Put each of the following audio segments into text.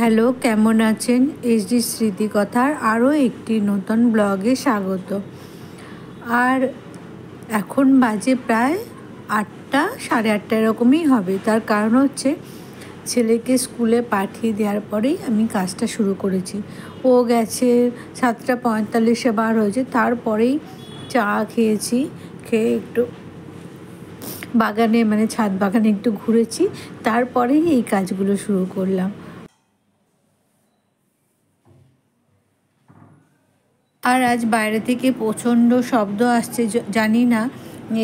Hello, কেমন আছেন? HD স্মৃতিকথার আরও একটি নতুন ব্লগে স্বাগত। আর এখন বাজে প্রায় 8টা, সাড়ে 8টা এরকমই হবে। তার কারণ হচ্ছে ছেলেকে স্কুলে পাঠিয়ে দেওয়ার পরেই আমি কাজটা শুরু করেছি। ও গেছে 7টা 45-এ বার হয়েছে, তারপরেই চা খেয়েছি, খেয়ে একটু বাগানে ছাদ বাগানে একটু ঘুরেছি, তারপরেই এই কাজগুলো শুরু করলাম। আর আজ বাইরে থেকে প্রচণ্ড শব্দ আসছে, জানি না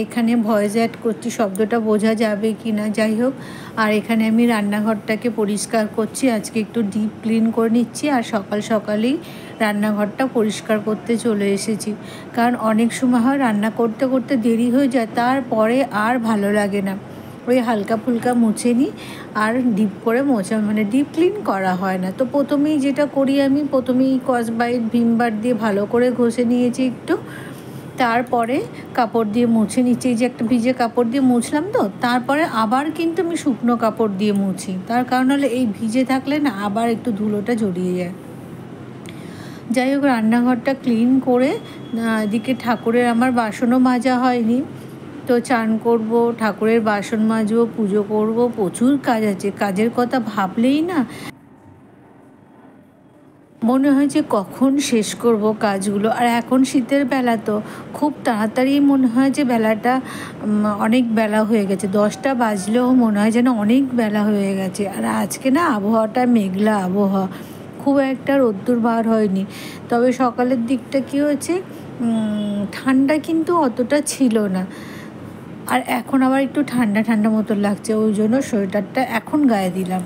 এখানে ভয়েস অ্যাড করছি শব্দটা বোঝা যাবে কি না, যাই হোক। আর এখানে আমি রান্নাঘরটাকে পরিষ্কার করছি, আজকে একটু ডিপ ক্লিন করে নিচ্ছি। আর সকাল সকালেই রান্নাঘরটা পরিষ্কার করতে চলে এসেছি, কারণ অনেক সময় হয় রান্না করতে করতে দেরি হয়ে যায়, তারপরে আর ভালো লাগে না। ওই হালকা ফুলকা মুছে নিই, আর ডিপ করে মোছা ডিপ ক্লিন করা হয় না। তো প্রথমেই যেটা করি, আমি প্রথমেই স্কচব্রাইট ভিমবার দিয়ে ভালো করে ঘষে নিয়েছি একটু, তারপরে কাপড় দিয়ে মুছে নিচ্ছি। এই যে একটা ভিজে কাপড় দিয়ে মুছলাম, তো তারপরে আবার কিন্তু আমি শুকনো কাপড় দিয়ে মুছি, তার কারণ হলে এই ভিজে থাকলে না আবার একটু ধুলোটা জড়িয়ে যায়। যাই হোক, রান্নাঘরটা ক্লিন করে এদিকে ঠাকুরের আমার বাসনও মাজা হয়নি, তো চান করব, ঠাকুরের বাসন মাজবো, পুজো করব, প্রচুর কাজ আছে। কাজের কথা ভাবলেই না মনে হয় যে কখন শেষ করব কাজগুলো। আর এখন শীতের বেলা, তো খুব তাড়াতাড়ি মনে হয় যে বেলাটা অনেক বেলা হয়ে গেছে। 10টা বাজলেও মনে হয় যেন অনেক বেলা হয়ে গেছে। আর আজকে না আবহাওয়াটা মেঘলা আবহাওয়া, খুব একটা রোদ্দুর বার হয়নি। তবে সকালের দিকটা কী হয়েছে, ঠান্ডা কিন্তু অতটা ছিল না। আর এখন আবার একটু ঠান্ডা ঠান্ডা মতো লাগছে, ওই জন্য সোয়েটারটা এখন গায়ে দিলাম,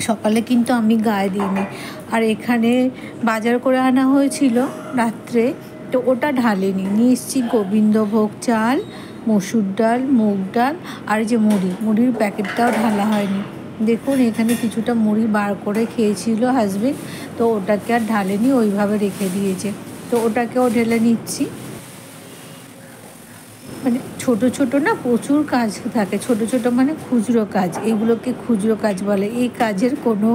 সকালে কিন্তু আমি গায়ে দিইনি। আর এখানে বাজার করে আনা হয়েছিল রাত্রে, তো ওটা ঢালিনি, নিয়ে এসেছি গোবিন্দভোগ চাল, মসুর ডাল, মুগ ডাল, আর যে মুড়ির প্যাকেটটাও ঢালা হয়নি। দেখুন এখানে কিছুটা মুড়ি বার করে খেয়েছিল হাজবেন্ড, তো ওটাকে আর ঢালেনি, ওইভাবে রেখে দিয়েছে, তো ওটাকেও ঢেলে নিচ্ছি। ছোট ছোট না প্রচুর কাজ থাকে, ছোট ছোট খুচরো কাজ, এগুলোকে খুচরো কাজ বলে। এই কাজের কোনো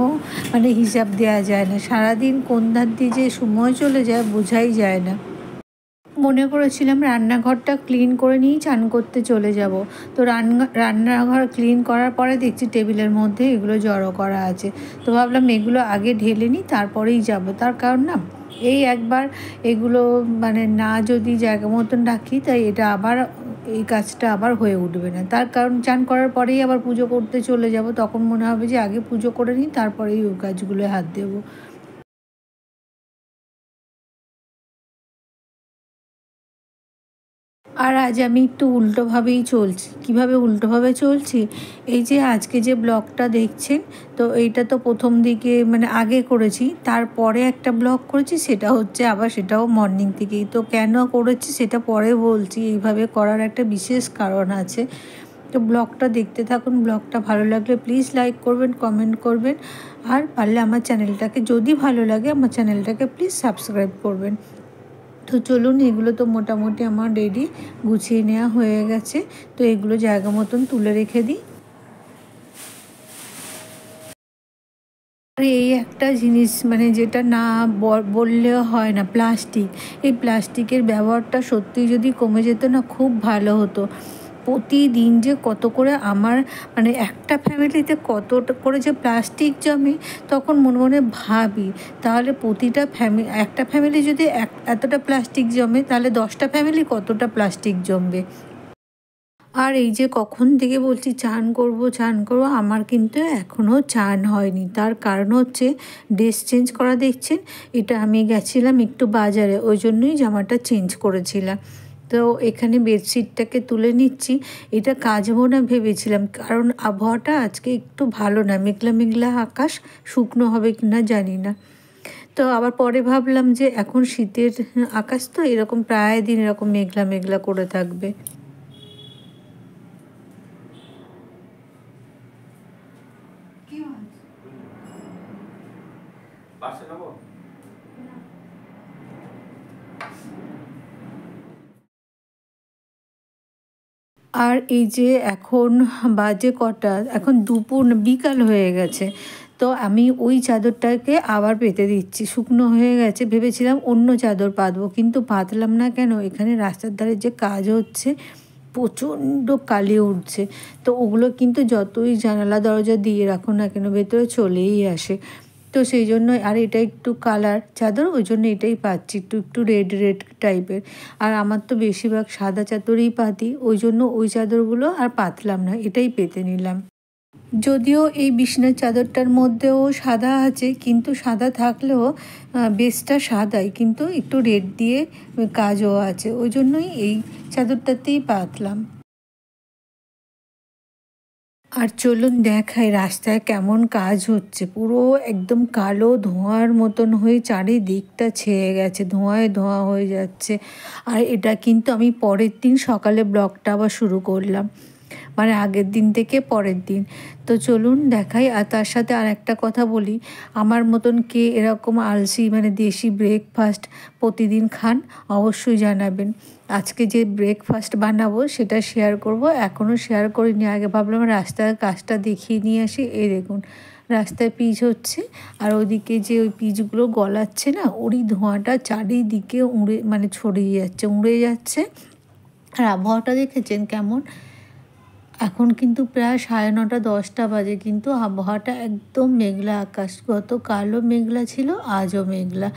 হিসাব দেওয়া যায় না, সারাদিন কোন ধার দিয়ে যে সময় চলে যায় বোঝাই যায় না। মনে করেছিলাম রান্নাঘরটা ক্লিন করে নিয়েই চান করতে চলে যাব, তো রান্নাঘর ক্লিন করার পরে দেখছি টেবিলের মধ্যে এগুলো জড়ো করা আছে, তো ভাবলাম এগুলো আগে ঢেলে নিই, তারপরেই যাব। তার কারণ না এই একবার এগুলো না যদি জায়গা মতন রাখি, তাই এটা আবার এই কাজটা আবার হয়ে উঠবে না। তার কারণ চান করার পরেই আবার পুজো করতে চলে যাব, তখন মনে হবে যে আগে পুজো করে নিই, তারপরেই ওই কাজগুলোয় হাত দেবো। আর আজ আমি একটু উল্টোভাবেই চলছি। কীভাবে উল্টোভাবে চলছি, এই যে আজকে যে ব্লগটা দেখছেন, তো এইটা তো প্রথম দিকে আগে করেছি, তারপরে একটা ব্লগ করেছি, সেটা হচ্ছে আবার সেটাও মর্নিং থেকেই। তো কেন করেছি সেটা পরে বলছি, এইভাবে করার একটা বিশেষ কারণ আছে। তো ব্লগটা দেখতে থাকুন, ব্লগটা ভালো লাগলে প্লিজ লাইক করবেন, কমেন্ট করবেন, আর পারলে আমার চ্যানেলটাকে, যদি ভালো লাগে আমার চ্যানেলটাকে প্লিজ সাবস্ক্রাইব করবেন। তো চলুন, এগুলো তো মোটামুটি আমার রেডি, গুছিয়ে নেওয়া হয়ে গেছে, তো এগুলো জায়গা মতন তুলে রেখে দিই। আর এই একটা জিনিস যেটা না বললেও হয় না, প্লাস্টিক। এই প্লাস্টিকের ব্যবহারটা সত্যি যদি কমে যেত না, খুব ভালো হতো। প্রতিদিন যে কত করে আমার একটা ফ্যামিলিতে কত করে যে প্লাস্টিক জমে, তখন মনে মনে ভাবি, তাহলে প্রতিটা একটা ফ্যামিলি যদি এতটা প্লাস্টিক জমে, তাহলে 10টা ফ্যামিলি কতটা প্লাস্টিক জমবে। আর এই যে কখন থেকে বলছি চান করব, আমার কিন্তু এখনও চান হয়নি। তার কারণ হচ্ছে ড্রেস চেঞ্জ করা, দেখছেন এটা আমি গেছিলাম একটু বাজারে, ওই জন্যই জামাটা চেঞ্জ করেছিলাম। তো এখানে বেডশিটটাকে তুলে নিচ্ছি, এটা কাচবো না ভেবেছিলাম, কারণ আবহাওয়াটা আজকে একটু ভালো না, মেঘলা মেঘলা আকাশ, শুকনো হবে কি না জানি না। তো আবার পরে ভাবলাম যে এখন শীতের আকাশ, তো এরকম প্রায় দিন এরকম মেঘলা মেঘলা করে থাকবে। আর এই যে এখন বাজে কটা, এখন দুপুর বিকাল হয়ে গেছে, তো আমি ওই চাদরটাকে আবার পেতে দিচ্ছি, শুকনো হয়ে গেছে। ভেবেছিলাম অন্য চাদর পাতবো, কিন্তু পাতলাম না কেন, এখানে রাস্তার ধারে যে কাজ হচ্ছে প্রচণ্ড কালি উঠছে। তো ওগুলো কিন্তু যতই জানালা দরজা দিয়ে রাখো না কেন ভেতরে চলেই আসে। তো সেই জন্য, আর এটা একটু কালার চাদর, ওই জন্য এটাই পাচ্ছি, একটু একটু রেড রেড টাইপের। আর আমার তো বেশিরভাগ সাদা চাদরই পাতি, ওই জন্য ওই চাদরগুলো আর পাতলাম না, এটাই পেতে নিলাম। যদিও এই বিছানার চাদরটার মধ্যেও সাদা আছে, কিন্তু সাদা থাকলেও বেসটা সাদাই, কিন্তু একটু রেড দিয়ে কাজও আছে, ওই জন্যই এই চাদরটাতেই পাতলাম। আর চলুন দেখাই রাস্তায় কেমন কাজ হচ্ছে। পুরো একদম কালো ধোঁয়ার মতন হয়ে চারিদিকটা ছেয়ে গেছে, ধোঁয়ায় ধোঁয়া হয়ে যাচ্ছে। আর এটা কিন্তু আমি পরের দিন সকালে ব্লগটা আবার শুরু করলাম, মানে আগের দিন থেকে পরের দিন। তো চলুন দেখাই। আর তার সাথে আর একটা কথা বলি, আমার মতন কে এরকম আলসি মানে দেশি ব্রেকফাস্ট প্রতিদিন খান অবশ্যই জানাবেন। আজকে যে ব্রেকফাস্ট বানাবো সেটা শেয়ার করব, এখনও শেয়ার করিনি। আগে ভাবলাম রাস্তার কাজটা দেখিয়ে নিয়ে আসি। এই দেখুন রাস্তায় পিচ হচ্ছে, আর ওইদিকে যে ওই পিচগুলো গলাচ্ছে না, ওরই ধোঁয়াটা চারিদিকে উড়ে মানে ছড়িয়ে যাচ্ছে, উড়ে যাচ্ছে। আর আবহাওয়াটা দেখেছেন কেমন? এখন কিন্তু প্রায় 9:30 10টা বাজে, কিন্তু আবহাওয়াটা একদম মেঘলা আকাশ। গতকালও মেঘলা ছিল, আজও মেঘলা।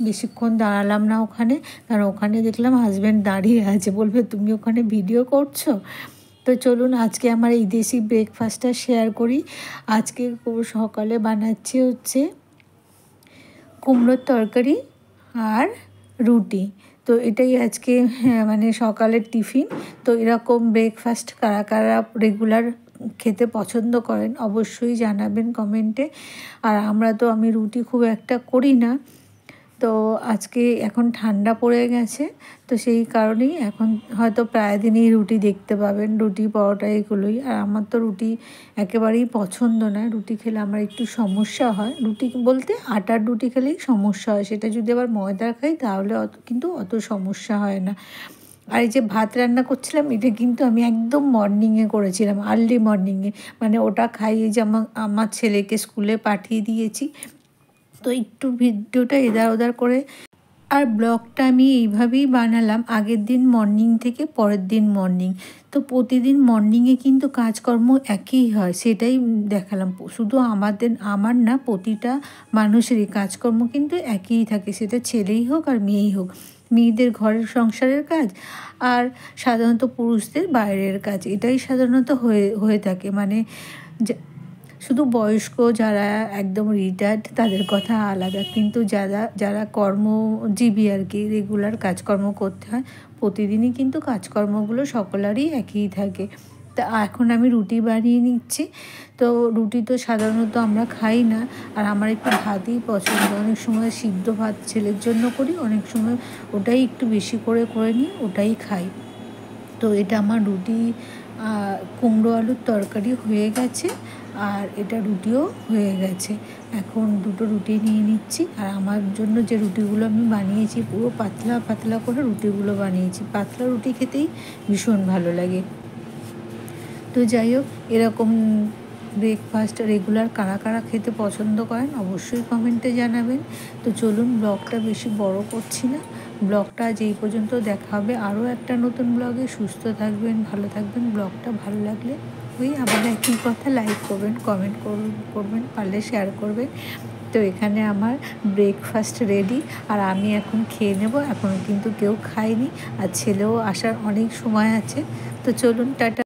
বেশিক্ষণ দাঁড়ালাম না ওখানে, কারণ ওখানে দেখলাম হাজব্যান্ড দাঁড়িয়ে আছে, বলবে তুমি ওখানে ভিডিও করছো। তো চলুন আজকে আমার এই দেশি ব্রেকফাস্টটা শেয়ার করি। আজকে সকালে বানাচ্ছি হচ্ছে কুমড়োর তরকারি আর রুটি। তো এটাই আজকে মানে সকালের টিফিন। তো এরকম ব্রেকফাস্ট কারা কারা রেগুলার খেতে পছন্দ করেন অবশ্যই জানাবেন কমেন্টে। আর আমি রুটি খুব একটা করি না। তো আজকে এখন ঠান্ডা পড়ে গেছে, তো সেই কারণেই এখন হয়তো প্রায় দিনই রুটি দেখতে পাবেন, রুটি পরোটা এগুলোই। আর আমার তো রুটি একেবারেই পছন্দ না, রুটি খেলে আমার একটু সমস্যা হয়। রুটি বলতে আটার রুটি খেলেই সমস্যা হয়, সেটা যদি আবার ময়দার খাই তাহলে কিন্তু অত সমস্যা হয় না। আর এই যে ভাত রান্না করছিলাম, এটা কিন্তু আমি একদম মর্নিংয়ে করেছিলাম, আর্লি মর্নিংয়ে। মানে ওটা খাইয়ে যে আমার ছেলেকে স্কুলে পাঠিয়ে দিয়েছি, তো একটু ভিডিওটা এধার ওধার করে। আর ব্লগটা আমি এইভাবেই বানালাম, আগের দিন মর্নিং থেকে পরের দিন মর্নিং। তো প্রতিদিন মর্নিংয়ে কিন্তু কাজকর্ম একই হয়, সেটাই দেখালাম। শুধু আমার না, প্রতিটা মানুষেরই কাজকর্ম কিন্তু একই থাকে, সেটা ছেলেই হোক আর মেয়েই হোক। মেয়েদের ঘরের সংসারের কাজ, আর সাধারণত পুরুষদের বাইরের কাজ, এটাই সাধারণত হয়ে থাকে। মানে শুধু বয়স্ক যারা একদম রিটায়ার্ড তাদের কথা আলাদা, কিন্তু যারা কর্মজীবী আর কি, রেগুলার কাজকর্ম করতে হয়, প্রতিদিনই কিন্তু কাজকর্মগুলো সকলেরই একই থাকে। তা এখন আমি রুটি বানিয়ে নিচ্ছি। তো রুটি তো সাধারণত আমরা খাই না, আর আমার একটু ভাতই পছন্দ। অনেক সময় সিদ্ধ ভাত ছেলের জন্য করি, অনেক সময় ওটাই একটু বেশি করে নিই, ওটাই খাই। তো এটা আমার রুটি কুমড়ো আলুর তরকারি হয়ে গেছে, আর এটা রুটিও হয়ে গেছে। এখন দুটো রুটি নিয়ে নিচ্ছি। আর আমার জন্য যে রুটিগুলো আমি বানিয়েছি, পুরো পাতলা পাতলা করে রুটিগুলো বানিয়েছি। পাতলা রুটি খেতেই ভীষণ ভালো লাগে। তো যাই হোক, এরকম ব্রেকফাস্ট রেগুলার কারা কারা খেতে পছন্দ করেন অবশ্যই কমেন্টে জানাবেন। তো চলুন ব্লগটা বেশি বড় করছি না, ব্লগটা আজ এই পর্যন্ত। দেখা হবে আরও একটা নতুন ব্লগে। সুস্থ থাকবেন, ভালো থাকবেন। ব্লগটা ভালো লাগলে ওই আবার একই কথা, লাইক করবেন, কমেন্ট করবেন, পারলে শেয়ার করবেন। তো এখানে আমার ব্রেকফাস্ট রেডি, আর আমি এখন খেয়ে নেব। এখনও কিন্তু কেউ খায়নি, আর ছেলেও আসার অনেক সময় আছে। তো চলুন টাটা।